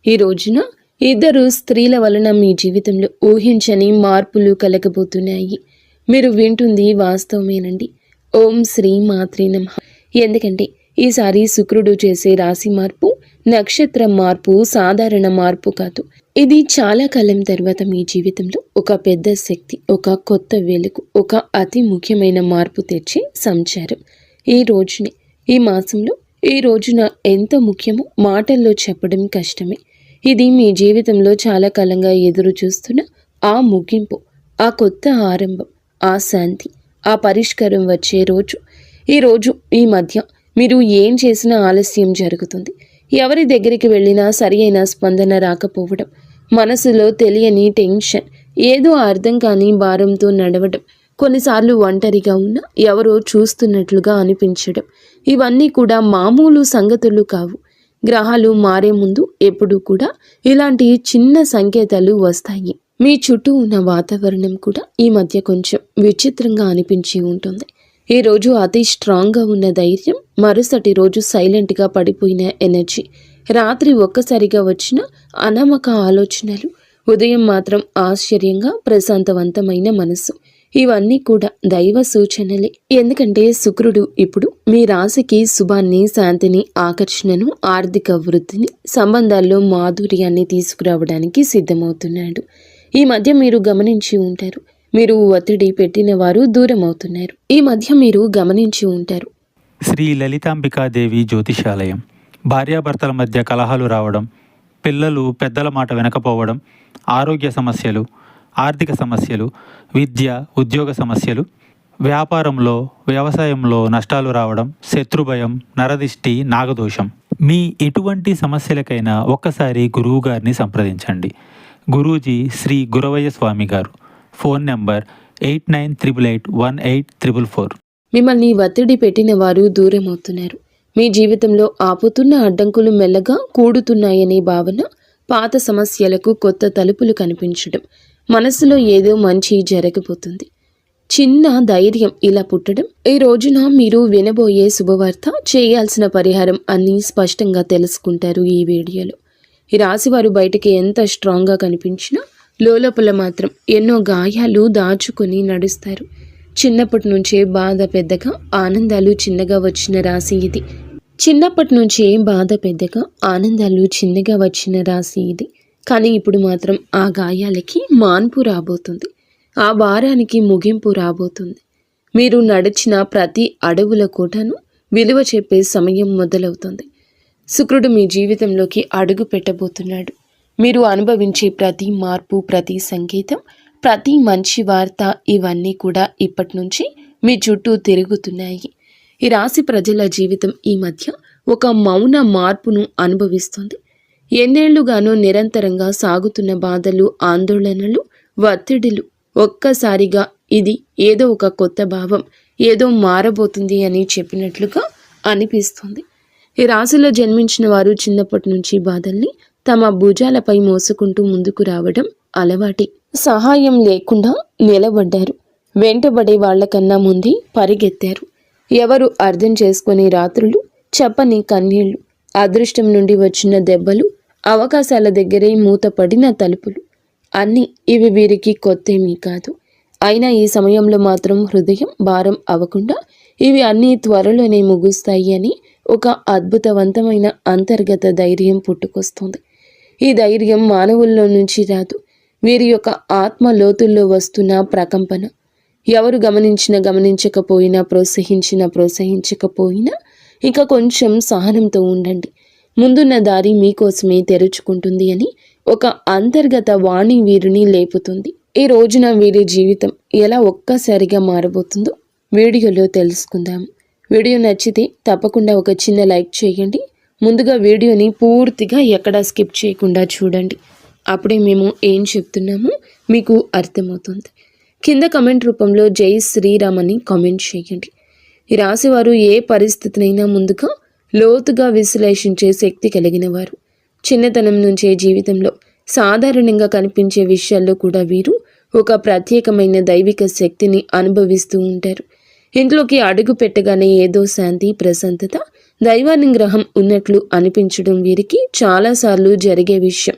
ఈ రోజున ఇద్దరు స్త్రీల వలన మీ జీవితంలో ఊహించని మార్పులు కలగబోతున్నాయి. మీరు వింటుంది వాస్తవమేనండి. ఓం శ్రీ మాత్రే నమః. ఎందుకంటే ఈసారి శుక్రుడు చేసే రాశి మార్పు, నక్షత్రం మార్పు సాధారణ మార్పు కాదు. ఇది చాలా కాలం తర్వాత మీ జీవితంలో ఒక పెద్ద శక్తి, ఒక కొత్త వెలుగు, ఒక అతి ముఖ్యమైన మార్పు తెచ్చే సంచారం. ఈ రోజునే, ఈ మాసంలో, ఈ రోజున ఎంత ముఖ్యమో మాటల్లో చెప్పడం కష్టమే. ఇది మీ జీవితంలో చాలా కాలంగా ఎదురు చూస్తున్న ఆ ముగింపు, ఆ కొత్త ఆరంభం, ఆ శాంతి, ఆ పరిష్కారం వచ్చే రోజు. ఈ మధ్య మీరు ఏం చేసినా ఆలస్యం జరుగుతుంది. ఎవరి దగ్గరికి వెళ్ళినా సరి అయిన స్పందన రాకపోవడం, మనసులో తెలియని టెన్షన్, ఏదో అర్థం కాని భారంతో నడవడం, కొన్నిసార్లు ఒంటరిగా ఉన్న ఎవరో చూస్తున్నట్లుగా అనిపించడం, ఇవన్నీ కూడా మామూలు సంగతులు కావు. గ్రహాలు మారే ముందు ఎప్పుడూ కూడా ఇలాంటి చిన్న సంకేతాలు వస్తాయి. మీ చుట్టూ ఉన్న వాతావరణం కూడా ఈ మధ్య కొంచెం విచిత్రంగా అనిపించి ఉంటుంది. ఈ రోజు అతి స్ట్రాంగ్గా ఉన్న ధైర్యం, మరుసటి రోజు సైలెంట్గా పడిపోయిన ఎనర్జీ, రాత్రి ఒక్కసారిగా వచ్చిన అనామక ఆలోచనలు, ఉదయం మాత్రం ఆశ్చర్యంగా ప్రశాంతవంతమైన మనసు, ఇవన్నీ కూడా దైవ సూచనలే. ఎందుకంటే శుక్రుడు ఇప్పుడు మీ రాశికి శుభాన్ని, శాంతిని, ఆకర్షణను, ఆర్థిక వృద్ధిని, సంబంధాల్లో మాధుర్యాన్ని తీసుకురావడానికి సిద్ధమవుతున్నాడు. ఈ మధ్య మీరు గమనించి ఉంటారు, మీరు ఒత్తిడి పెట్టిన వారు దూరం అవుతున్నారు. శ్రీ లలితాంబికాదేవి జ్యోతిషాలయం. భార్యాభర్తల మధ్య కలహాలు రావడం, పిల్లలు పెద్దల మాట వినకపోవడం, ఆరోగ్య సమస్యలు, ఆర్థిక సమస్యలు, విద్య, ఉద్యోగ సమస్యలు, వ్యాపారంలో, వ్యవసాయంలో నష్టాలు రావడం, శత్రుభయం, నరదిష్టి, నాగదోషం. మీ ఎటువంటి సమస్యలకైనా ఒక్కసారి గురువు గారిని సంప్రదించండి. గురూజీ శ్రీ గురవయ్య స్వామి గారు. Phone number 89881844. మిమ్మల్ని ఒత్తిడి పెట్టిన వారు దూరం అవుతున్నారు. మీ జీవితంలో ఆపుతున్న అడ్డంకులు మెల్లగా కూడుతున్నాయనే భావన, పాత సమస్యలకు కొత్త తలుపులు కనిపించడం, మనసులో ఏదో మంచి జరగబోతుంది, చిన్న ధైర్యం ఇలా పుట్టడం. ఈ రోజున మీరు వినబోయే శుభవార్త, చేయాల్సిన పరిహారం అన్నీ స్పష్టంగా తెలుసుకుంటారు ఈ వీడియోలో. ఈ రాశివారు బయటికి ఎంత స్ట్రాంగ్గా కనిపించినా లోపల మాత్రం ఎన్నో గాయాలు దాచుకొని నడుస్తారు. చిన్నప్పటి నుంచే బాధ పెద్దగా, ఆనందాలు చిన్నగా వచ్చిన రాశి ఇది. కానీ ఇప్పుడు మాత్రం ఆ గాయాలకి మాన్పు రాబోతుంది, ఆ భారానికి ముగింపు రాబోతుంది. మీరు నడిచిన ప్రతి అడవుల కోటను విలువ చెప్పే సమయం మొదలవుతుంది. శుక్రుడు మీ జీవితంలోకి అడుగు పెట్టబోతున్నాడు. మీరు అనుభవించే ప్రతి మార్పు, ప్రతి సంకేతం, ప్రతి మంచి వార్త, ఇవన్నీ కూడా ఇప్పటి నుంచి మీ చుట్టూ తిరుగుతున్నాయి. ఈ రాశి ప్రజల జీవితం ఈ మధ్య ఒక మౌన మార్పును అనుభవిస్తుంది. ఎన్నేళ్లుగానో నిరంతరంగా సాగుతున్న బాధలు, ఆందోళనలు, ఒత్తిడిలు ఒక్కసారిగా ఇది ఏదో ఒక కొత్త భావం, ఏదో మారబోతుంది అని చెప్పినట్లుగా అనిపిస్తుంది. ఈ రాశిలో జన్మించిన వారు చిన్నప్పటి నుంచి బాధల్ని తమ భుజాలపై మోసుకుంటూ ముందుకు రావడం అలవాటి. సహాయం లేకుండా నిలబడ్డారు. వెంటబడే వాళ్లకన్నా ముందే పరిగెత్తారు. ఎవరు అర్థం చేసుకునే రాత్రులు, చెప్పని కన్నీళ్లు, అదృష్టం నుండి వచ్చిన దెబ్బలు, అవకాశాల దగ్గరే మూతపడిన తలుపులు, అన్నీ ఇవి వీరికి కొత్తేమీ కాదు. అయినా ఈ సమయంలో మాత్రం హృదయం భారం అవ్వకుండా ఇవి అన్నీ త్వరలోనే ముగుస్తాయి అని ఒక అద్భుతవంతమైన అంతర్గత ధైర్యం పుట్టుకొస్తుంది. ఈ ధైర్యం మానవుల్లో నుంచి రాదు, వీరి యొక్క ఆత్మ లోతుల్లో వస్తున్న ప్రకంపన. ఎవరు గమనించకపోయినా, ప్రోత్సహించకపోయినా ఇక కొంచెం సహనంతో ఉండండి. ముందున్న దారి మీకోసమే తెరుచుకుంటుంది అని ఒక అంతర్గత వాణి వీరిని లేపుతుంది. ఈ రోజున వీరి జీవితం ఎలా ఒక్కసారిగా మారబోతుందో వీడియోలో తెలుసుకుందాం. వీడియో నచ్చితే తప్పకుండా ఒక చిన్న లైక్ చేయండి. ముందుగా వీడియోని పూర్తిగా ఎక్కడా స్కిప్ చేయకుండా చూడండి. అప్పుడే మేము ఏం చెప్తున్నామో మీకు అర్థమవుతుంది. కింద కమెంట్ రూపంలో జై శ్రీరామ్ అని కామెంట్ చేయండి. ఈ రాశివారు ఏ పరిస్థితినైనా ముందుగా లోతుగా విశ్లేషించే శక్తి కలిగిన వారు. చిన్నతనం నుంచే జీవితంలో సాధారణంగా కనిపించే విషయాల్లో కూడా వీరు ఒక ప్రత్యేకమైన దైవిక శక్తిని అనుభవిస్తూ ఉంటారు. ఇంట్లోకి అడుగు పెట్టగానే ఏదో శాంతి, ప్రశాంతత, దైవానుగ్రహం ఉన్నట్లు అనిపించడం వీరికి చాలాసార్లు జరిగే విషయం.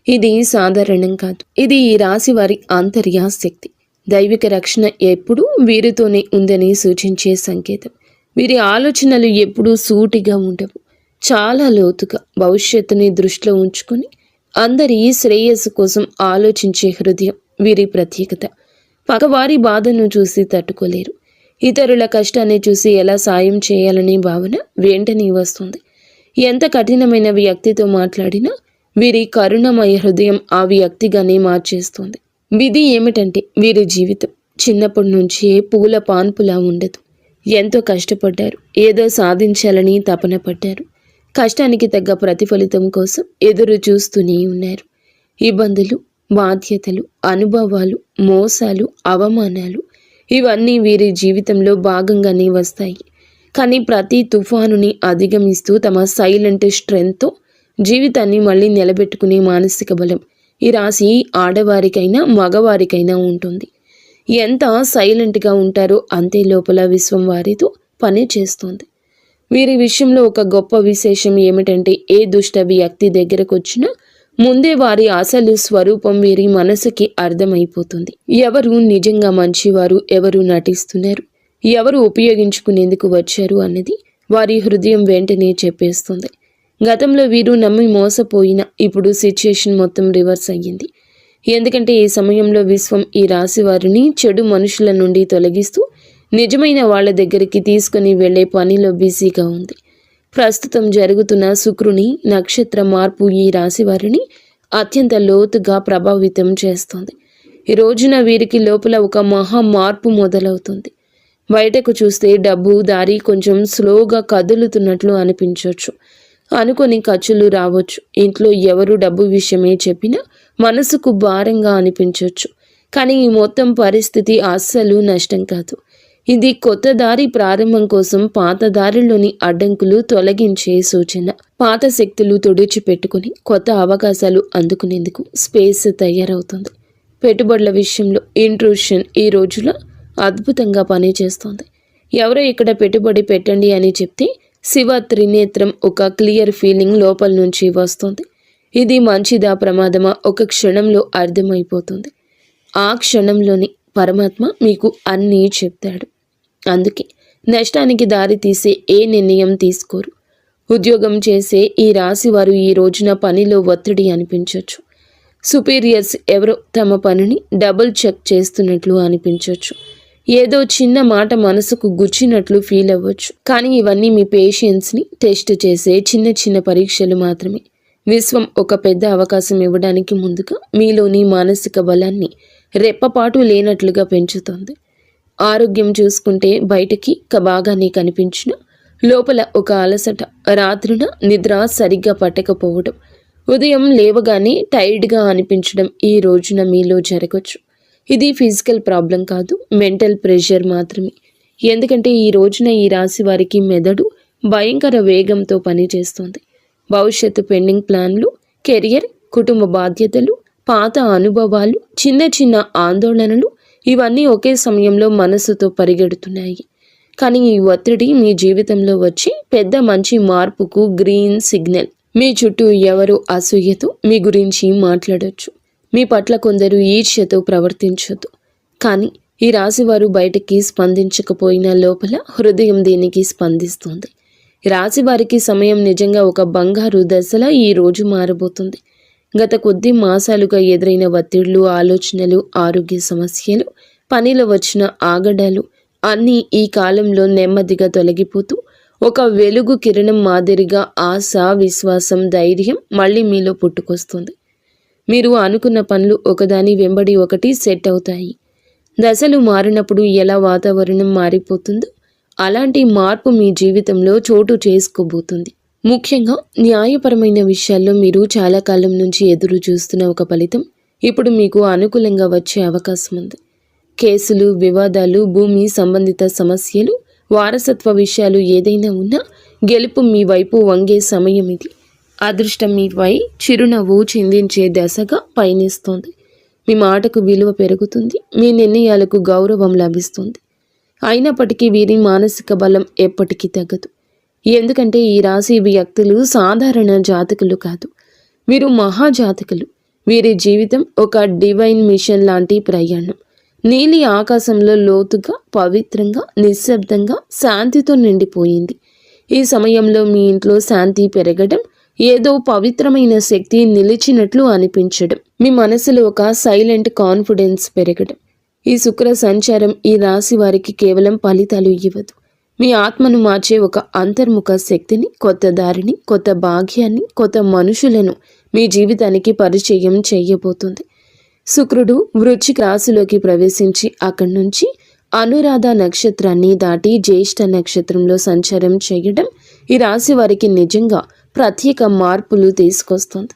ఇది సాధారణం కాదు. ఇది ఈ రాశి వారి ఆంతర్యాశక్తి. దైవిక రక్షణ ఎప్పుడూ వీరితోనే ఉందని సూచించే సంకేతం. వీరి ఆలోచనలు ఎప్పుడూ సూటిగా ఉండవు, చాలా లోతుగా భవిష్యత్తుని దృష్టిలో ఉంచుకొని అందరి శ్రేయస్సు కోసం ఆలోచించే హృదయం వీరి ప్రత్యేకత. పగవారి బాధను చూసి తట్టుకోలేరు. ఇతరుల కష్టాన్ని చూసి ఎలా సాయం చేయాలనే భావన వెంటనే వస్తుంది. ఎంత కఠినమైన వ్యక్తితో మాట్లాడినా వీరి కరుణమయ హృదయం ఆ వ్యక్తిగానే మార్చేస్తుంది. విధి ఏమిటంటే వీరి జీవితం చిన్నప్పటి నుంచే పూల పాన్పులా ఉండదు. ఎంతో కష్టపడ్డారు, ఏదో సాధించాలని తపన పడ్డారు. కష్టానికి తగ్గ ప్రతిఫలితం కోసం ఎదురు చూస్తూనే ఉన్నారు. ఇబ్బందులు, బాధ్యతలు, అనుభవాలు, మోసాలు, అవమానాలు ఇవన్నీ వీరి జీవితంలో భాగంగానే వస్తాయి. కానీ ప్రతి తుఫానుని అధిగమిస్తూ తమ సైలెంట్ స్ట్రెంగ్త్తో జీవితాన్ని మళ్ళీ నిలబెట్టుకునే మానసిక బలం ఈ రాశి ఆడవారికైనా మగవారికైనా ఉంటుంది. ఎంత సైలెంట్గా ఉంటారో అంతే లోపల విశ్వం వారితో పని చేస్తుంది. వీరి విషయంలో ఒక గొప్ప విశేషం ఏమిటంటే ఏ దుష్ట వ్యక్తి దగ్గరకు వచ్చినా ముందే వారి అసలు స్వరూపం వీరి మనసుకి అర్థమైపోతుంది. ఎవరు నిజంగా మంచివారు, ఎవరు నటిస్తున్నారు, ఎవరు ఉపయోగించుకునేందుకు వచ్చారు అన్నది వారి హృదయం వెంటనే చెప్పేస్తుంది. గతంలో వీరు నమ్మి మోసపోయిన ఇప్పుడు సిచ్యుయేషన్ మొత్తం రివర్స్ అయ్యింది. ఎందుకంటే ఈ సమయంలో విశ్వం ఈ రాశి వారిని చెడు మనుషుల నుండి తొలగిస్తూ నిజమైన వాళ్ళ దగ్గరికి తీసుకుని వెళ్లే పనిలో బిజీగా ఉంది. ప్రస్తుతం జరుగుతున్న శుక్రుని నక్షత్ర మార్పు ఈ రాశి వారిని అత్యంత లోతుగా ప్రభావితం చేస్తుంది. ఈ రోజున వీరికి లోపల ఒక మహా మార్పు మొదలవుతుంది. బయటకు చూస్తే డబ్బు దారి కొంచెం స్లోగా కదులుతున్నట్లు అనిపించవచ్చు. అనుకొని ఖర్చులు రావచ్చు. ఇంట్లో ఎవరు డబ్బు విషయమే చెప్పినా మనసుకు భారంగా అనిపించవచ్చు. కానీ ఈ మొత్తం పరిస్థితి అస్సలు నష్టం కాదు. ఇది కొత్త దారి ప్రారంభం కోసం పాత దారిలోని అడ్డంకులు తొలగించే సూచన. పాత శక్తులు తుడిచిపెట్టుకుని కొత్త అవకాశాలు అందుకునేందుకు స్పేస్ తయారవుతుంది. పెట్టుబడుల విషయంలో ఇంట్రూషన్ ఈ రోజులో అద్భుతంగా పనిచేస్తుంది. ఎవరో ఇక్కడ పెట్టుబడి పెట్టండి అని చెప్తే శివ త్రినేత్రం ఒక క్లియర్ ఫీలింగ్ లోపల నుంచి వస్తుంది. ఇది మంచిదా ప్రమాదమా ఒక క్షణంలో అర్థమైపోతుంది. ఆ క్షణంలోని పరమాత్మ మీకు అన్నీ చెప్తాడు. అందుకే నష్టానికి దారి తీసే ఏ నిర్ణయం తీసుకోరు. ఉద్యోగం చేసే ఈ రాశి వారు ఈ రోజున పనిలో ఒత్తిడి అనిపించవచ్చు. సుపీరియర్స్ ఎవరో తమ పనిని డబుల్ చెక్ చేస్తున్నట్లు అనిపించవచ్చు. ఏదో చిన్న మాట మనసుకు గుచ్చినట్లు ఫీల్ అవ్వచ్చు. కానీ ఇవన్నీ మీ పేషెన్స్ని టెస్ట్ చేసే చిన్న చిన్న పరీక్షలు మాత్రమే. విశ్వం ఒక పెద్ద అవకాశం ఇవ్వడానికి ముందుగా మీలోని మానసిక బలాన్ని రెప్పపాటు లేనట్లుగా పెంచుతుంది. ఆరోగ్యం చూసుకుంటే బయటికి బాగానే కనిపించిన లోపల ఒక అలసట, రాత్రిన నిద్ర సరిగ్గా పట్టకపోవడం, ఉదయం లేవగానే టైర్డ్గా అనిపించడం ఈ రోజున మీలో జరగచ్చు. ఇది ఫిజికల్ ప్రాబ్లం కాదు, మెంటల్ ప్రెషర్ మాత్రమే. ఎందుకంటే ఈ రోజున ఈ రాశి వారికి మెదడు భయంకర వేగంతో పనిచేస్తుంది. భవిష్యత్తు పెండింగ్ ప్లాన్లు, కెరియర్, కుటుంబ బాధ్యతలు, పాత అనుభవాలు, చిన్న చిన్న ఆందోళనలు ఇవన్నీ ఒకే సమయంలో మనసుతో పరిగెడుతున్నాయి. కానీ ఈ ఒత్తిడి మీ జీవితంలో వచ్చి పెద్ద మంచి మార్పుకు గ్రీన్ సిగ్నల్. మీ చుట్టూ ఎవరో అసూయతో మీ గురించి మాట్లాడొచ్చు. మీ పట్ల కొందరు ఈర్ష్యతో ప్రవర్తించొద్దు. కానీ ఈ రాశివారు బయటికి స్పందించకపోయినా లోపల హృదయం దీనికి స్పందిస్తుంది. రాశివారికి సమయం నిజంగా ఒక బంగారు దశలా ఈ రోజు మారబోతుంది. గత కొద్ది మాసాలుగా ఎదురైన ఒత్తిళ్లు, ఆలోచనలు, ఆరోగ్య సమస్యలు, పనిలో వచ్చిన ఆగడాలు అన్నీ ఈ కాలంలో నెమ్మదిగా తొలగిపోతూ ఒక వెలుగు కిరణం మాదిరిగా ఆశ, విశ్వాసం, ధైర్యం మళ్ళీ మీలో పుట్టుకొస్తుంది. మీరు అనుకున్న పనులు ఒకదాని వెంబడి ఒకటి సెట్ అవుతాయి. దశలు మారినప్పుడు ఎలా వాతావరణం మారిపోతుందో అలాంటి మార్పు మీ జీవితంలో చోటు చేసుకోబోతుంది. ముఖ్యంగా న్యాయపరమైన విషయాల్లో మీరు చాలా కాలం నుంచి ఎదురు చూస్తున్న ఒక ఫలితం ఇప్పుడు మీకు అనుకూలంగా వచ్చే అవకాశం ఉంది. కేసులు, వివాదాలు, భూమి సంబంధిత సమస్యలు, వారసత్వ విషయాలు ఏదైనా ఉన్నా గెలుపు మీ వైపు వంగే సమయం ఇది. అదృష్టం మీపై చిరునవ్వు చిందించే దశగా పయనిస్తోంది. మీ మాటకు విలువ పెరుగుతుంది. మీ నిర్ణయాలకు గౌరవం లభిస్తుంది. అయినప్పటికీ వీరి మానసిక బలం ఎప్పటికీ తగ్గదు. ఎందుకంటే ఈ రాశి వ్యక్తులు సాధారణ జాతకులు కాదు, వీరు మహాజాతకులు. వీరి జీవితం ఒక డివైన్ మిషన్ లాంటి ప్రయాణం. నీలి ఆకాశంలో లోతుగా, పవిత్రంగా, నిశ్శబ్దంగా, శాంతితో నిండిపోయింది. ఈ సమయంలో మీ ఇంట్లో శాంతి పెరగడం, ఏదో పవిత్రమైన శక్తి నిలిచినట్లు అనిపించడం, మీ మనసులో ఒక సైలెంట్ కాన్ఫిడెన్స్ పెరగడం. ఈ శుక్ర సంచారం ఈ రాశి వారికి కేవలం ఫలితాలు ఇవ్వదు, మీ ఆత్మను మార్చే ఒక అంతర్ముఖ శక్తిని, కొత్త దారిని, కొత్త భాగ్యాన్ని, కొత్త మనుషులను మీ జీవితానికి పరిచయం చేయబోతుంది. శుక్రుడు వృశ్చిక రాశిలోకి ప్రవేశించి అక్కడి నుంచి అనురాధ నక్షత్రాన్ని దాటి జ్యేష్ఠ నక్షత్రంలో సంచారం చేయడం ఈ రాశి వారికి నిజంగా ప్రత్యేక మార్పులు తీసుకొస్తుంది.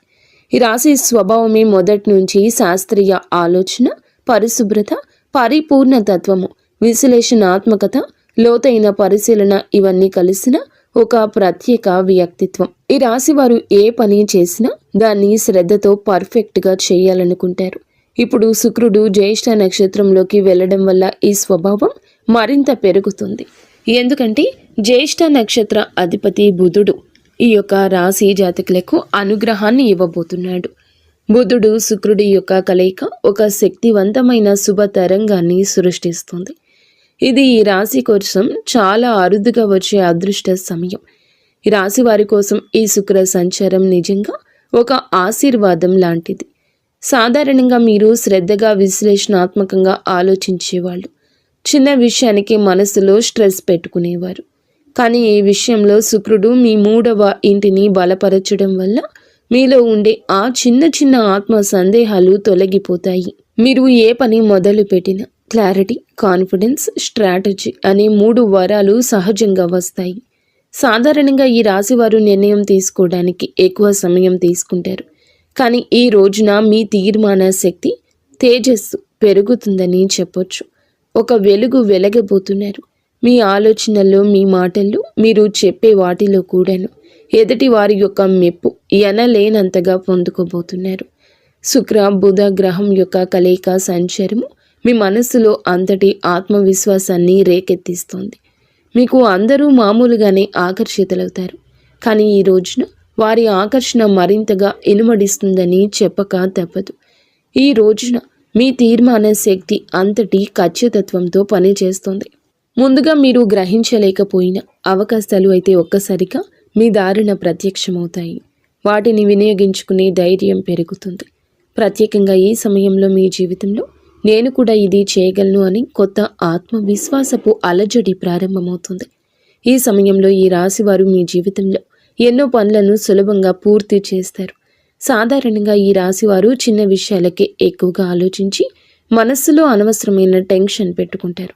ఈ రాశి స్వభావమే మొదటి నుంచి శాస్త్రీయ ఆలోచన, పరిశుభ్రత, పరిపూర్ణ తత్వము, విశ్లేషణాత్మకత, లోతైన పరిశీలన ఇవన్నీ కలిసిన ఒక ప్రత్యేక వ్యక్తిత్వం. ఈ రాశి వారు ఏ పని చేసినా దాన్ని శ్రద్ధతో పర్ఫెక్ట్గా చేయాలనుకుంటారు. ఇప్పుడు శుక్రుడు జ్యేష్ఠ నక్షత్రంలోకి వెళ్ళడం వల్ల ఈ స్వభావం మరింత పెరుగుతుంది. ఎందుకంటే జ్యేష్ఠ నక్షత్ర అధిపతి బుధుడు ఈ యొక్క రాశి జాతకులకు అనుగ్రహాన్ని ఇవ్వబోతున్నాడు. బుధుడు శుక్రుడి యొక్క కలయిక ఒక శక్తివంతమైన శుభ తరంగాన్ని సృష్టిస్తుంది. ఇది ఈ రాశి కోసం చాలా అరుదుగా వచ్చే అదృష్ట సమయం. ఈ రాశి వారి కోసం ఈ శుక్ర సంచారం నిజంగా ఒక ఆశీర్వాదం లాంటిది. సాధారణంగా మీరు శ్రద్ధగా, విశ్లేషణాత్మకంగా ఆలోచించేవాళ్ళు. చిన్న విషయానికి మనసులో స్ట్రెస్ పెట్టుకునేవారు. కానీ ఈ విషయంలో శుక్రుడు మీ 3వ ఇంటిని బలపరచడం వల్ల మీలో ఉండే ఆ చిన్న చిన్న ఆత్మ సందేహాలు తొలగిపోతాయి. మీరు ఏ పని మొదలు పెట్టినా క్లారిటీ, కాన్ఫిడెన్స్, స్ట్రాటజీ అనే 3 వరాలు సహజంగా వస్తాయి. సాధారణంగా ఈ రాశివారు నిర్ణయం తీసుకోవడానికి ఎక్కువ సమయం తీసుకుంటారు. కానీ ఈ రోజున మీ తీర్మాన శక్తి, తేజస్సు పెరుగుతుందని చెప్పొచ్చు. ఒక వెలుగు వెలగబోతున్నారు. మీ ఆలోచనల్లో, మీ మాటల్లో, మీరు చెప్పే వాటిలో కూడాను ఎదుటి వారి యొక్క మెప్పు ఎనలేనంతగా పొందుకోబోతున్నారు. శుక్ర బుధ గ్రహం యొక్క కలయిక సంచారము మీ మనస్సులో అంతటి ఆత్మవిశ్వాసాన్ని రేకెత్తిస్తుంది. మీకు అందరూ మామూలుగానే ఆకర్షితులవుతారు. కానీ ఈ రోజున వారి ఆకర్షణ మరింతగా ఇనుమడిస్తుందని చెప్పక తప్పదు. ఈ రోజున మీ తీర్మాన శక్తి అంతటి ఖచ్చితత్వంతో పనిచేస్తుంది. ముందుగా మీరు గ్రహించలేకపోయిన అవకాశాలు అయితే ఒక్కసారిగా మీ దారిన ప్రత్యక్షమవుతాయి. వాటిని వినియోగించుకునే ధైర్యం పెరుగుతుంది. ప్రత్యేకంగా ఈ సమయంలో మీ జీవితంలో నేను కూడా ఇది చేయగలను అని కొత్త ఆత్మవిశ్వాసపు అలజడి ప్రారంభమవుతుంది. ఈ సమయంలో ఈ రాశివారు మీ జీవితంలో ఎన్నో పనులను సులభంగా పూర్తి చేస్తారు. సాధారణంగా ఈ రాశివారు చిన్న విషయాలకే ఎక్కువగా ఆలోచించి మనస్సులో అనవసరమైన టెన్షన్ పెట్టుకుంటారు.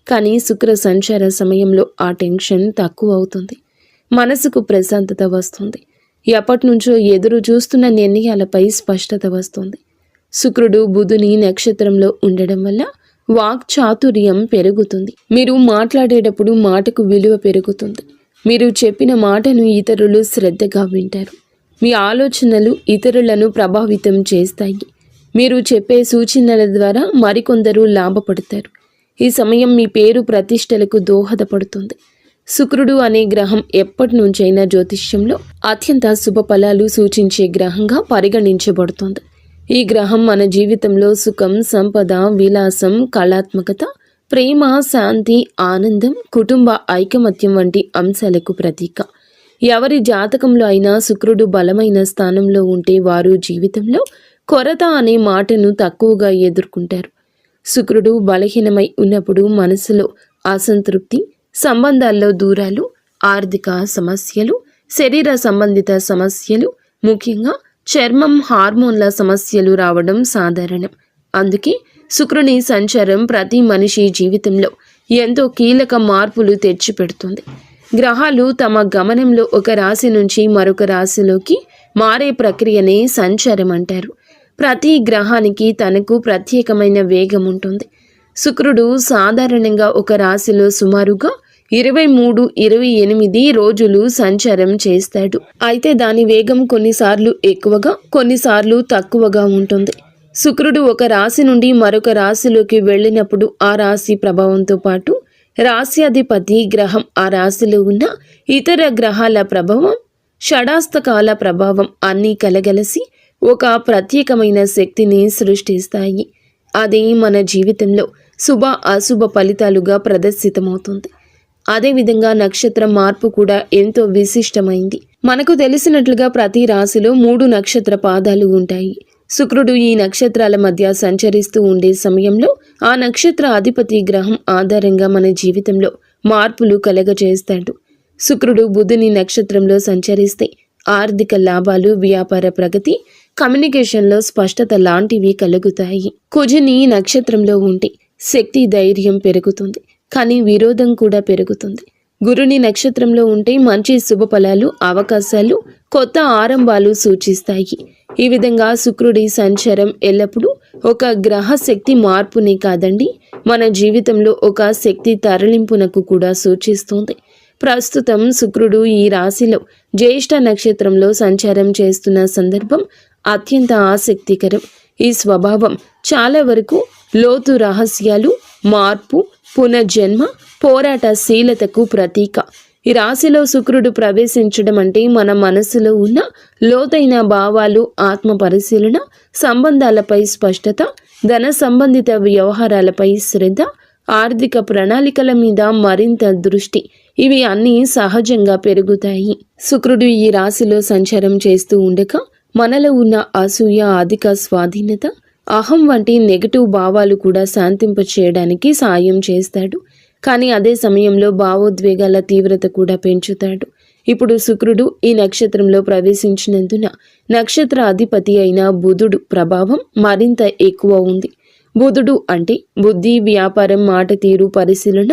కానీ శుక్ర సంచార సమయంలో ఆ టెన్షన్ తక్కువ అవుతుంది. మనసుకు ప్రశాంతత వస్తుంది. ఎప్పటి నుంచో ఎదురు చూస్తున్న నిర్ణయాలపై స్పష్టత వస్తుంది. శుక్రుడు బుధుని నక్షత్రంలో ఉండడం వల్ల వాక్ చాతుర్యం పెరుగుతుంది. మీరు మాట్లాడేటప్పుడు మాటకు విలువ పెరుగుతుంది. మీరు చెప్పిన మాటను ఇతరులు శ్రద్ధగా వింటారు. మీ ఆలోచనలు ఇతరులను ప్రభావితం చేస్తాయి. మీరు చెప్పే సూచనల ద్వారా మరికొందరు లాభపడతారు. ఈ సమయం మీ పేరు ప్రతిష్టలకు దోహదపడుతుంది. శుక్రుడు అనే గ్రహం ఎప్పటి నుంచైనా జ్యోతిష్యంలో అత్యంత శుభ ఫలాలు సూచించే గ్రహంగా పరిగణించబడుతుంది. ఈ గ్రహం మన జీవితంలో సుఖం, సంపద, విలాసం, కళాత్మకత, ప్రేమ, శాంతి, ఆనందం, కుటుంబ ఐకమత్యం వంటి అంశాలకు ప్రతీక. ఎవరి జాతకంలో అయినా శుక్రుడు బలమైన స్థానంలో ఉంటే వారు జీవితంలో కొరత అనే మాటను తక్కువగా ఎదుర్కొంటారు. శుక్రుడు బలహీనమై ఉన్నప్పుడు మనసులో అసంతృప్తి, సంబంధాల్లో దూరాలు, ఆర్థిక సమస్యలు, శరీర సంబంధిత సమస్యలు, ముఖ్యంగా చర్మం, హార్మోన్ల సమస్యలు రావడం సాధారణం. అందుకే శుక్రుని సంచారం ప్రతి మనిషి జీవితంలో ఎంతో కీలక మార్పులు తెచ్చిపెడుతుంది. గ్రహాలు తమ గమనంలో ఒక రాశి నుంచి మరొక రాశిలోకి మారే ప్రక్రియనే సంచారం అంటారు. ప్రతి గ్రహానికి తనకు ప్రత్యేకమైన వేగం ఉంటుంది. శుక్రుడు సాధారణంగా ఒక రాశిలో సుమారుగా 23-28 రోజులు సంచారం చేస్తాడు. అయితే దాని వేగం కొన్నిసార్లు ఎక్కువగా, కొన్నిసార్లు తక్కువగా ఉంటుంది. శుక్రుడు ఒక రాశి నుండి మరొక రాశిలోకి వెళ్ళినప్పుడు ఆ రాశి ప్రభావంతో పాటు రాశ్యాధిపతి గ్రహం ఆ రాశిలో ఉన్న ఇతర గ్రహాల ప్రభావం, షడాస్తకాల ప్రభావం అన్నీ కలగలిసి ఒక ప్రత్యేకమైన శక్తిని సృష్టిస్తాయి. అది మన జీవితంలో శుభ అశుభ ఫలితాలుగా ప్రదర్శితమవుతుంది. అదేవిధంగా నక్షత్ర మార్పు కూడా ఎంతో విశిష్టమైంది. మనకు తెలిసినట్లుగా ప్రతి రాశిలో 3 నక్షత్ర పాదాలు ఉంటాయి. శుక్రుడు ఈ నక్షత్రాల మధ్య సంచరిస్తూ ఉండే సమయంలో ఆ నక్షత్ర అధిపతి గ్రహం ఆధారంగా మన జీవితంలో మార్పులు కలగజేస్తాడు. శుక్రుడు బుధుని నక్షత్రంలో సంచరిస్తే ఆర్థిక లాభాలు, వ్యాపార ప్రగతి, కమ్యూనికేషన్లో స్పష్టత లాంటివి కలుగుతాయి. కుజుని నక్షత్రంలో ఉంటే శక్తి, ధైర్యం పెరుగుతుంది, కానీ విరోధం కూడా పెరుగుతుంది. గురుని నక్షత్రంలో ఉంటే మంచి శుభ ఫలాలు, అవకాశాలు, కొత్త ఆరంభాలు సూచిస్తాయి. ఈ విధంగా శుక్రుడి సంచారం ఎల్లప్పుడూ ఒక గ్రహ శక్తి మార్పునే కాదండి, మన జీవితంలో ఒక శక్తి తరలింపునకు కూడా సూచిస్తుంది. ప్రస్తుతం శుక్రుడు ఈ రాశిలో జ్యేష్ఠ నక్షత్రంలో సంచారం చేస్తున్న సందర్భం అత్యంత ఆసక్తికరం. ఈ స్వభావం చాలా వరకు లోతు రహస్యాలు, మార్పు, పునర్జన్మ, పోరాటశీలతకు ప్రతీక. ఈ రాశిలో శుక్రుడు ప్రవేశించడం అంటే మన మనసులో ఉన్న లోతైన భావాలు, ఆత్మ పరిశీలన, సంబంధాలపై స్పష్టత, ధన సంబంధిత వ్యవహారాలపై శ్రద్ధ, ఆర్థిక ప్రణాళికల మీద మరింత దృష్టి, ఇవి అన్నీ సహజంగా పెరుగుతాయి. శుక్రుడు ఈ రాశిలో సంచారం చేస్తూ ఉండగా మనలో ఉన్న అసూయ, అధిక స్వాధీనత, అహం వంటి నెగటివ్ భావాలు కూడా శాంతింపచేయడానికి సాయం చేస్తాడు. కానీ అదే సమయంలో భావోద్వేగాల తీవ్రత కూడా పెంచుతాడు. ఇప్పుడు శుక్రుడు ఈ నక్షత్రంలో ప్రవేశించినందున నక్షత్ర అధిపతి అయిన బుధుడు ప్రభావం మరింత ఎక్కువ ఉంది. బుధుడు అంటే బుద్ధి, వ్యాపారం, మాట తీరు, పరిశీలన,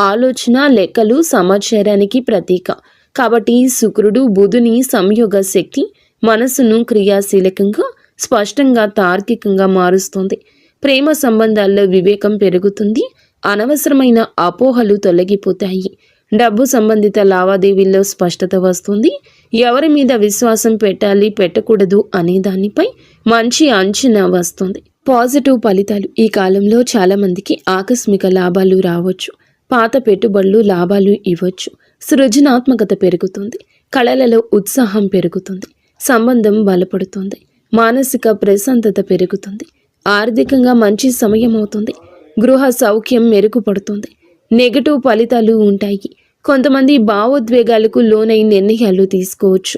ఆలోచన, లెక్కలు, సమాచారానికి ప్రతీక. కాబట్టి శుక్రుడు బుధుని సంయోగ శక్తి మనసును క్రియాశీలకంగా, స్పష్టంగా, తార్కికంగా మారుస్తుంది. ప్రేమ సంబంధాల్లో వివేకం పెరుగుతుంది, అనవసరమైన అపోహలు తొలగిపోతాయి. డబ్బు సంబంధిత లావాదేవీల్లో స్పష్టత వస్తుంది. ఎవరి మీద విశ్వాసం పెట్టాలి, పెట్టకూడదు అనే దానిపై మంచి అంచనా వస్తుంది. పాజిటివ్ ఫలితాలు. ఈ కాలంలో చాలామందికి ఆకస్మిక లాభాలు రావచ్చు. పాత పెట్టుబడులు లాభాలు ఇవ్వచ్చు. సృజనాత్మకత పెరుగుతుంది. కళలలో ఉత్సాహం పెరుగుతుంది. సంబంధం బలపడుతుంది. మానసిక ప్రశాంతత పెరుగుతుంది. ఆర్థికంగా మంచి సమయం అవుతుంది. గృహ సౌఖ్యం మెరుగుపడుతుంది. నెగటివ్ ఫలితాలు ఉంటాయి. కొంతమంది భావోద్వేగాలకు లోనై నిర్ణయాలు తీసుకోవచ్చు.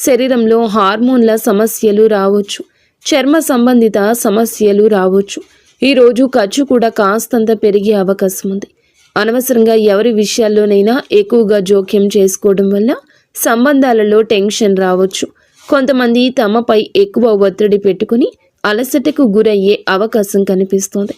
శరీరంలో హార్మోన్ల సమస్యలు రావచ్చు. చర్మ సంబంధిత సమస్యలు రావచ్చు. ఈరోజు ఖర్చు కూడా కాస్తంత పెరిగే అవకాశం ఉంది. అనవసరంగా ఎవరి విషయాల్లోనైనా ఎక్కువగా జోక్యం చేసుకోవడం వల్ల సంబంధాలలో టెన్షన్ రావచ్చు. కొంతమంది తమపై ఎక్కువ ఒత్తిడి పెట్టుకుని అలసటకు గురయ్యే అవకాశం కనిపిస్తోంది.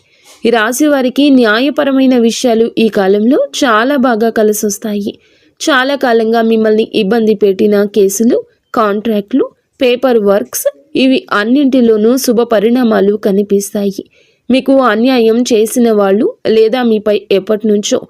ఈ రాశి వారికి న్యాయపరమైన విషయాలు ఈ కాలంలో చాలా బాగా కలిసొస్తాయి. చాలా కాలంగా మిమ్మల్ని ఇబ్బంది పెట్టిన కేసులు, కాంట్రాక్ట్లు, పేపర్ వర్క్స్, ఇవి అన్నింటిలోనూ శుభ పరిణామాలు కనిపిస్తాయి. మీకు అన్యాయం చేసిన వాళ్ళు లేదా మీపై ఎప్పటి నుంచో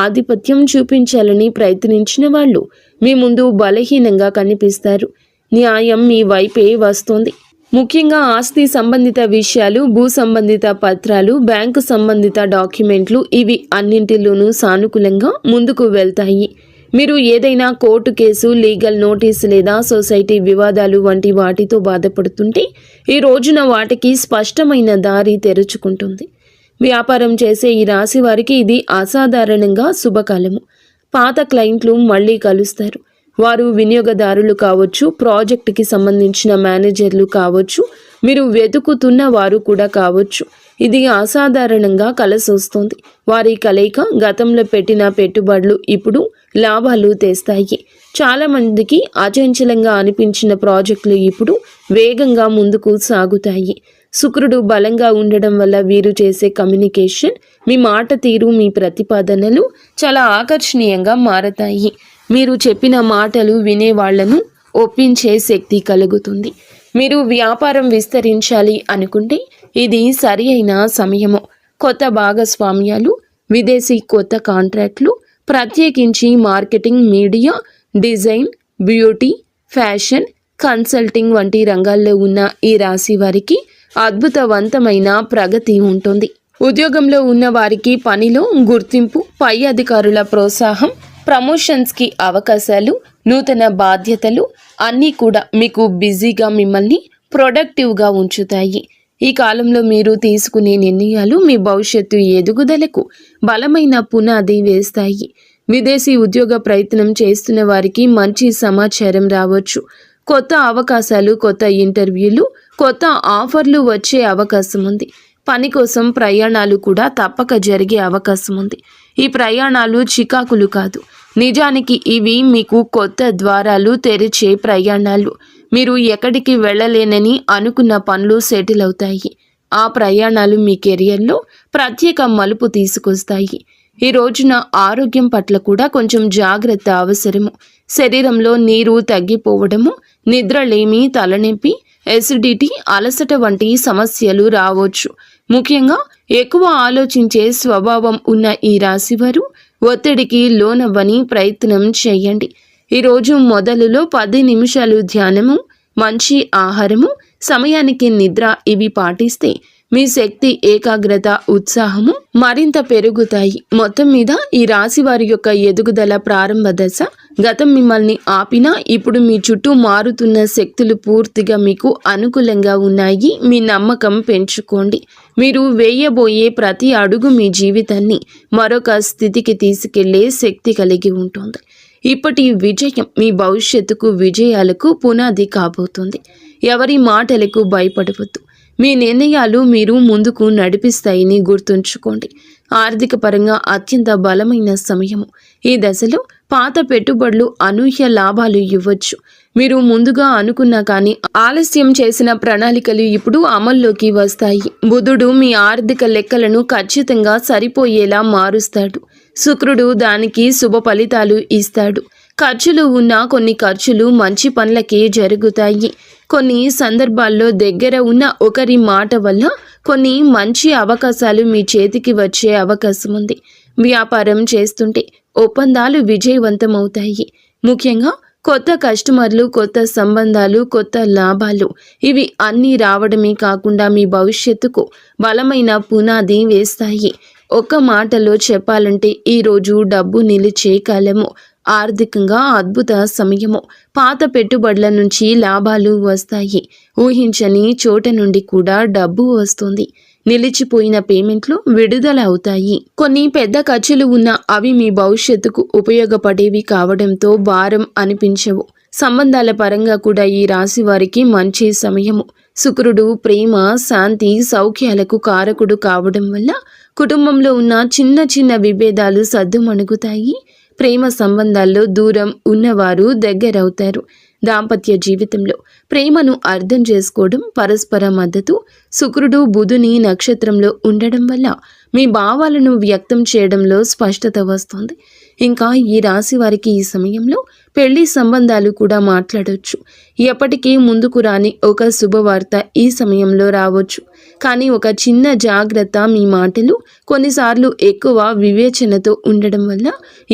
ఆధిపత్యం చూపించాలని ప్రయత్నించిన వాళ్ళు మీ ముందు బలహీనంగా కనిపిస్తారు. న్యాయం మీ వైపే వస్తుంది. ముఖ్యంగా ఆస్తి సంబంధిత విషయాలు, భూ సంబంధిత పత్రాలు, బ్యాంకు సంబంధిత డాక్యుమెంట్లు, ఇవి అన్నింటిలోనూ సానుకూలంగా ముందుకు వెళ్తాయి. మీరు ఏదైనా కోర్టు కేసు, లీగల్ నోటీస్ లేదా సొసైటీ వివాదాలు వంటి వాటితో బాధపడుతుంటే ఈ రోజున వాటికి స్పష్టమైన దారి తెరుచుకుంటుంది. వ్యాపారం చేసే ఈ రాశి వారికి ఇది అసాధారణంగా శుభకాలము. పాత క్లయింట్లు మళ్ళీ కలుస్తారు. వారు వినియోగదారులు కావచ్చు, ప్రాజెక్టుకి సంబంధించిన మేనేజర్లు కావచ్చు, మీరు వెతుకుతున్న వారు కూడా కావచ్చు. ఇది అసాధారణంగా కలిసొస్తుంది. వారి కలయిక గతంలో పెట్టిన పెట్టుబడులు ఇప్పుడు లాభాలు తెస్తాయి. చాలామందికి అచంచలంగా అనిపించిన ప్రాజెక్టులు ఇప్పుడు వేగంగా ముందుకు సాగుతాయి. శుక్రుడు బలంగా ఉండడం వల్ల వీరు చేసే కమ్యూనికేషన్, మీ మాట తీరు, మీ ప్రతిపాదనలు చాలా ఆకర్షణీయంగా మారతాయి. మీరు చెప్పిన మాటలు వినేవాళ్లను ఒప్పించే శక్తి కలుగుతుంది. మీరు వ్యాపారం విస్తరించాలి అనుకుంటే ఇది సరి అయిన సమయము. కొత్త భాగస్వామ్యాలు, విదేశీ కొత్త కాంట్రాక్ట్లు, ప్రత్యేకించి marketing, media, design, beauty, fashion, consulting వంటి రంగాల్లో ఉన్న ఈ రాశి వారికి అద్భుతవంతమైన ప్రగతి ఉంటుంది. ఉద్యోగంలో ఉన్న వారికి పనిలో గుర్తింపు, పై అధికారుల ప్రోత్సాహం, ప్రమోషన్స్కి అవకాశాలు, నూతన బాధ్యతలు అన్నీ కూడా మీకు బిజీగా మిమ్మల్ని ప్రొడక్టివ్గా ఉంచుతాయి. ఈ కాలంలో మీరు తీసుకునే నిర్ణయాలు మీ భవిష్యత్తు ఎదుగుదలకు బలమైన పునాది వేస్తాయి. విదేశీ ఉద్యోగ ప్రయత్నం చేస్తున్న వారికి మంచి సమాచారం రావచ్చు. కొత్త అవకాశాలు, కొత్త ఇంటర్వ్యూలు, కొత్త ఆఫర్లు వచ్చే అవకాశం ఉంది. పని కోసం ప్రయాణాలు కూడా తప్పక జరిగే అవకాశం ఉంది. ఈ ప్రయాణాలు చికాకులు కాదు, నిజానికి ఇవి మీకు కొత్త ద్వారాలు తెరిచే ప్రయాణాలు. మీరు ఎక్కడికి వెళ్ళలేనని అనుకున్న పనులు సెటిల్ అవుతాయి. ఆ ప్రయాణాలు మీ కెరియర్లో ప్రత్యేక మలుపు తీసుకొస్తాయి. ఈ రోజున ఆరోగ్యం పట్ల కూడా కొంచెం జాగ్రత్త అవసరము. శరీరంలో నీరు తగ్గిపోవడము, నిద్రలేమి, తలనొప్పి, ఎసిడిటీ, అలసట వంటి సమస్యలు రావచ్చు. ముఖ్యంగా ఎక్కువ ఆలోచించే స్వభావం ఉన్న ఈ రాశివారు ఒత్తిడికి లోనవ్వని ప్రయత్నం చేయండి. ఈరోజు మొదలులో 10 నిమిషాలు ధ్యానము, మంచి ఆహారము, సమయానికి నిద్ర ఇవి పాటిస్తే మీ శక్తి, ఏకాగ్రత, ఉత్సాహము మరింత పెరుగుతాయి. మొత్తం మీద ఈ రాశి వారి యొక్క ఎదుగుదల ప్రారంభ దశ. గతం మిమ్మల్ని ఆపినా ఇప్పుడు మీ చుట్టూ మారుతున్న శక్తులు పూర్తిగా మీకు అనుకూలంగా ఉన్నాయి. మీ నమ్మకం పెంచుకోండి. మీరు వేయబోయే ప్రతి అడుగు మీ జీవితాన్ని మరొక స్థితికి తీసుకెళ్లే శక్తి కలిగి ఉంటుంది. ఇప్పటి విజయం మీ భవిష్యత్తుకు, విజయాలకు పునాది కాబోతుంది. ఎవరి మాటలకు భయపడవద్దు. మీ నిర్ణయాలు మీరు ముందుకు నడిపిస్తాయని గుర్తుంచుకోండి. ఆర్థిక పరంగా అత్యంత బలమైన సమయము. ఈ దశలో పాత పెట్టుబడులు అనూహ్య లాభాలు ఇవ్వచ్చు. మీరు ముందుగా అనుకున్నా కానీ ఆలస్యం చేసిన ప్రణాళికలు ఇప్పుడు అమల్లోకి వస్తాయి. బుధుడు మీ ఆర్థిక లెక్కలను ఖచ్చితంగా సరిపోయేలా మారుస్తాడు. శుక్రుడు దానికి శుభ ఫలితాలు ఇస్తాడు. ఖర్చులు ఉన్న కొన్ని ఖర్చులు మంచి పనులకే జరుగుతాయి. కొన్ని సందర్భాల్లో దగ్గర ఉన్న ఒకరి మాట వల్ల కొన్ని మంచి అవకాశాలు మీ చేతికి వచ్చే అవకాశం ఉంది. వ్యాపారం చేస్తుంటే ఒప్పందాలు విజయవంతమవుతాయి. ముఖ్యంగా కొత్త కస్టమర్లు, కొత్త సంబంధాలు, కొత్త లాభాలు ఇవి అన్నీ రావడమే కాకుండా మీ భవిష్యత్తుకు బలమైన పునాది వేస్తాయి. ఒక్క మాటలో చెప్పాలంటే ఈరోజు డబ్బు నిలిచే కాలము. ఆర్థికంగా అద్భుత సమయము. పాత పెట్టుబడుల నుంచి లాభాలు వస్తాయి. ఊహించని చోట నుండి కూడా డబ్బు వస్తుంది. నిలిచిపోయిన పేమెంట్లు విడుదల అవుతాయి. కొన్ని పెద్ద ఖర్చులు ఉన్నా అవి మీ భవిష్యత్తుకు ఉపయోగపడేవి కావడంతో భారం అనిపించవు. సంబంధాల పరంగా కూడా ఈ రాశి వారికి మంచి సమయము. శుక్రుడు ప్రేమ, శాంతి, సౌఖ్యాలకు కారకుడు కావడం వల్ల కుటుంబంలో ఉన్న చిన్న చిన్న విభేదాలు సద్దుమణుగుతాయి. ప్రేమ సంబంధాల్లో దూరం ఉన్నవారు దగ్గరవుతారు. దాంపత్య జీవితంలో ప్రేమను అర్థం చేసుకోవడం, పరస్పర మద్దతు. శుక్రుడు బుధుని నక్షత్రంలో ఉండడం వల్ల మీ భావాలను వ్యక్తం చేయడంలో స్పష్టత వస్తుంది. ఇంకా ఈ రాశి వారికి ఈ సమయంలో పెళ్లి సంబంధాలు కూడా మాట్లాడవచ్చు. ఎప్పటికీ ముందుకు రాని ఒక శుభవార్త ఈ సమయంలో రావచ్చు. కానీ ఒక చిన్న జాగ్రత్త, మీ మాటలు కొన్నిసార్లు ఎక్కువ వివేచనతో ఉండడం వల్ల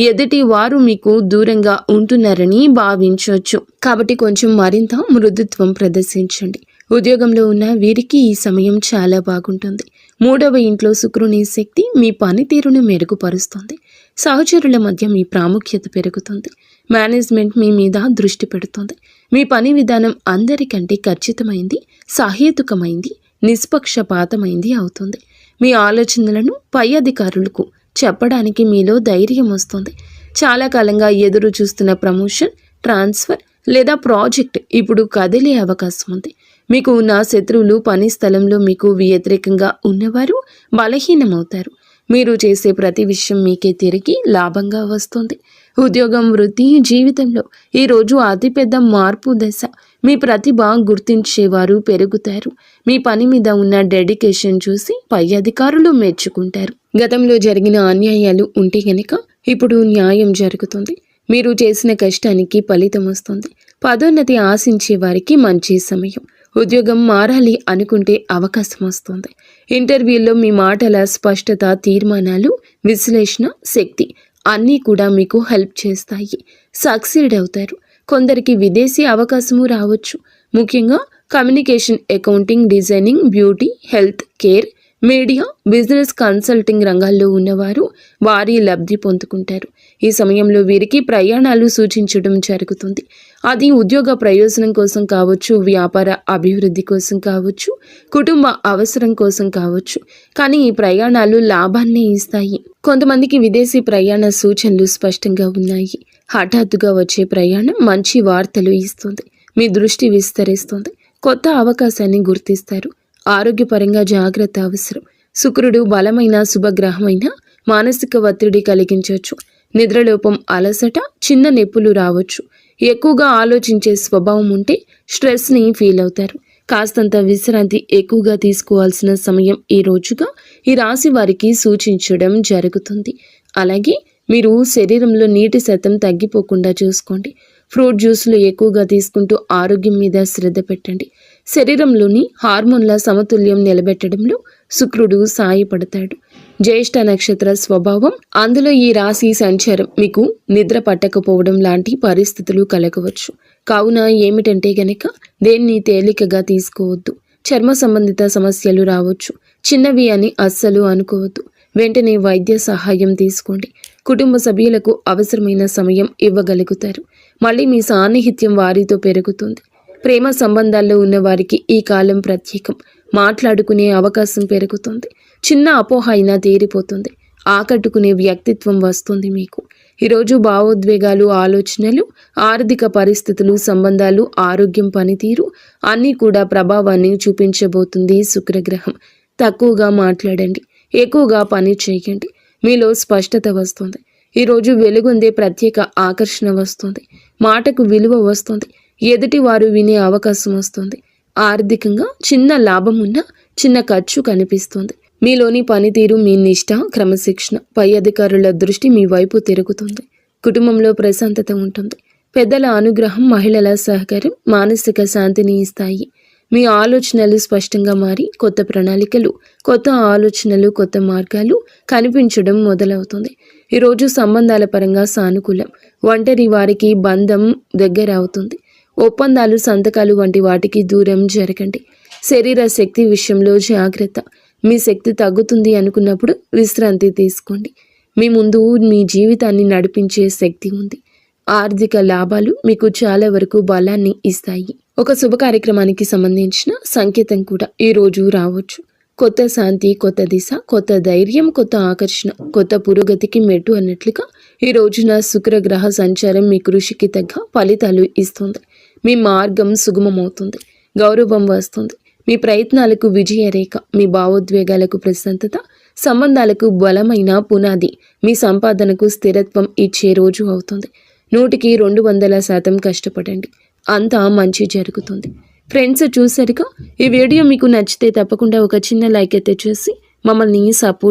ఎదుటి వారు మీకు దూరంగా ఉంటున్నారని భావించవచ్చు. కాబట్టి కొంచెం మరింత మృదుత్వం ప్రదర్శించండి. ఉద్యోగంలో ఉన్న వీరికి ఈ సమయం చాలా బాగుంటుంది. 3వ ఇంట్లో శుక్రుని శక్తి మీ పనితీరును మెరుగుపరుస్తుంది. సహచరుల మధ్య మీ ప్రాముఖ్యత పెరుగుతుంది. మేనేజ్మెంట్ మీ మీద దృష్టి పెడుతుంది. మీ పని విధానం అందరికంటే ఖచ్చితమైంది, సహేతుకమైంది, నిష్పక్షపాతమైంది అవుతుంది. మీ ఆలోచనలను పై అధికారులకు చెప్పడానికి మీలో ధైర్యం వస్తుంది. చాలా కాలంగా ఎదురు చూస్తున్న ప్రమోషన్, ట్రాన్స్ఫర్ లేదా ప్రాజెక్ట్ ఇప్పుడు కదిలే అవకాశం ఉంది. మీకు ఉన్న శత్రువులు, పని స్థలంలో మీకు వ్యతిరేకంగా ఉన్నవారు బలహీనమవుతారు. మీరు చేసే ప్రతి విషయం మీకే తిరిగి లాభంగా వస్తుంది. ఉద్యోగం, వృత్తి, జీవితంలో ఈరోజు అతిపెద్ద మార్పు దశ. మీ ప్రతిభ గుర్తించేవారు పెరుగుతారు. మీ పని మీద ఉన్న డెడికేషన్ చూసి పై అధికారులు మెచ్చుకుంటారు. గతంలో జరిగిన అన్యాయాలు ఉంటే గనక ఇప్పుడు న్యాయం జరుగుతుంది. మీరు చేసిన కష్టానికి ఫలితం వస్తుంది. పదోన్నతి ఆశించే వారికి మంచి సమయం. ఉద్యోగం మారాలి అనుకుంటే అవకాశం వస్తుంది. ఇంటర్వ్యూల్లో మీ మాటల స్పష్టత, తీర్మానాలు, విశ్లేషణ శక్తి అన్నీ కూడా మీకు హెల్ప్ చేస్తాయి. సక్సీడ్ అవుతారు. కొందరికి విదేశీ అవకాశము రావచ్చు. ముఖ్యంగా communication, accounting, designing, beauty, health care, media, business consulting రంగాల్లో ఉన్నవారు వారి లబ్ధి పొందుకుంటారు. ఈ సమయంలో వీరికి ప్రయాణాలు సూచించడం జరుగుతుంది. అది ఉద్యోగ ప్రయోజనం కోసం కావచ్చు, వ్యాపార అభివృద్ధి కోసం కావచ్చు, కుటుంబ అవసరం కోసం కావచ్చు. కానీ ఈ ప్రయాణాలు లాభాన్ని ఇస్తాయి. కొంతమందికి విదేశీ ప్రయాణ సూచనలు స్పష్టంగా ఉన్నాయి. హఠాత్తుగా వచ్చే ప్రయాణం మంచి వార్తలు ఇస్తుంది. మీ దృష్టి విస్తరిస్తుంది. కొత్త అవకాశాన్ని గుర్తిస్తారు. ఆరోగ్యపరంగా జాగ్రత్త అవసరం. శుక్రుడు బలమైన శుభగ్రహమైన మానసిక ఒత్తిడి కలిగించవచ్చు. నిద్రలోపం, అలసట, చిన్న నొప్పులు రావచ్చు. ఎక్కువగా ఆలోచించే స్వభావం ఉంటే స్ట్రెస్ని ఫీల్ అవుతారు. కాస్తంత విశ్రాంతి ఎక్కువగా తీసుకోవాల్సిన సమయం ఈ రోజుగా ఈ రాశి వారికి సూచించడం జరుగుతుంది. అలాగే మీరు శరీరంలో నీటి శాతం తగ్గిపోకుండా చూసుకోండి. ఫ్రూట్ జ్యూస్లు ఎక్కువగా తీసుకుంటూ ఆరోగ్యం మీద శ్రద్ధ పెట్టండి. శరీరంలోని హార్మోన్ల సమతుల్యం నిలబెట్టడంలో శుక్రుడు సాయపడతాడు. జ్యేష్ఠ నక్షత్ర స్వభావం, అందులో ఈ రాశి సంచారం మీకు నిద్ర పట్టకపోవడం లాంటి పరిస్థితులు కలగవచ్చు. కావున ఏమిటంటే గనక దేన్ని తేలికగా తీసుకోవద్దు. చర్మ సంబంధిత సమస్యలు రావచ్చు. చిన్నవి అని అస్సలు అనుకోవద్దు. వెంటనే వైద్య సహాయం తీసుకోండి. కుటుంబ సభ్యులకు అవసరమైన సమయం ఇవ్వగలుగుతారు. మళ్ళీ మీ సాన్నిహిత్యం వారితో పెరుగుతుంది. ప్రేమ సంబంధాల్లో ఉన్న వారికి ఈ కాలం ప్రత్యేకం. మాట్లాడుకునే అవకాశం పెరుగుతుంది. చిన్న అపోహ అయినా తీరిపోతుంది. ఆకట్టుకునే వ్యక్తిత్వం వస్తుంది మీకు. ఈరోజు భావోద్వేగాలు, ఆలోచనలు, ఆర్థిక పరిస్థితులు, సంబంధాలు, ఆరోగ్యం, పనితీరు అన్నీ కూడా ప్రభావాన్ని చూపించబోతుంది శుక్రగ్రహం. తక్కువగా మాట్లాడండి. ఎక్కువగా పని చేయండి. మీలో స్పష్టత వస్తుంది. ఈరోజు వెలుగొందే ప్రత్యేక ఆకర్షణ వస్తుంది. మాటకు విలువ వస్తుంది. ఎదుటి వారు వినే అవకాశం వస్తుంది. ఆర్థికంగా చిన్న లాభం ఉన్నా చిన్న ఖర్చు కనిపిస్తుంది. మీలోని పనితీరు, మీ నిష్ఠ, క్రమశిక్షణ, పై అధికారుల దృష్టి మీ వైపు తిరుగుతుంది. కుటుంబంలో ప్రశాంతత ఉంటుంది. పెద్దల అనుగ్రహం, మహిళల సహకారం మానసిక శాంతిని ఇస్తాయి. మీ ఆలోచనలు స్పష్టంగా మారి కొత్త ప్రణాళికలు, కొత్త ఆలోచనలు, కొత్త మార్గాలు కనిపించడం మొదలవుతుంది. ఈరోజు సంబంధాల పరంగా సానుకూలం. ఒంటరి వారికి బంధం దగ్గర అవుతుంది. ఒప్పందాలు, సంతకాలు వంటి వాటికి దూరం జరగండి. శరీర శక్తి విషయంలో జాగ్రత్త. మీ శక్తి తగ్గుతుంది అనుకున్నప్పుడు విశ్రాంతి తీసుకోండి. మీ ముందు మీ జీవితాన్ని నడిపించే శక్తి ఉంది. ఆర్థిక లాభాలు మీకు చాలా వరకు బలాన్ని ఇస్తాయి. ఒక శుభ కార్యక్రమానికి సంబంధించిన సంకేతం కూడా ఈరోజు రావచ్చు. కొత్త శాంతి, కొత్త దిశ, కొత్త ధైర్యం, కొత్త ఆకర్షణ, కొత్త పురోగతికి మెట్టు అన్నట్లుగా ఈ రోజున శుక్రగ్రహ సంచారం మీ కృషికి తగ్గ ఫలితాలు ఇస్తుంది. మీ మార్గం సుగమమవుతుంది. గౌరవం వస్తుంది. మీ ప్రయత్నాలకు విజయరేఖ, మీ భావోద్వేగాలకు ప్రశాంతత, సంబంధాలకు బలమైన పునాది, మీ సంపాదనకు స్థిరత్వం ఇచ్చే రోజు అవుతుంది. 100కి 200% కష్టపడండి. అంతా మంచి జరుగుతుంది. ఫ్రెండ్స్, చూసారుగా, ఈ వీడియో మీకు నచ్చితే తప్పకుండా ఒక చిన్న లైక్ అయితే చేసి మమ్మల్ని సపోర్ట్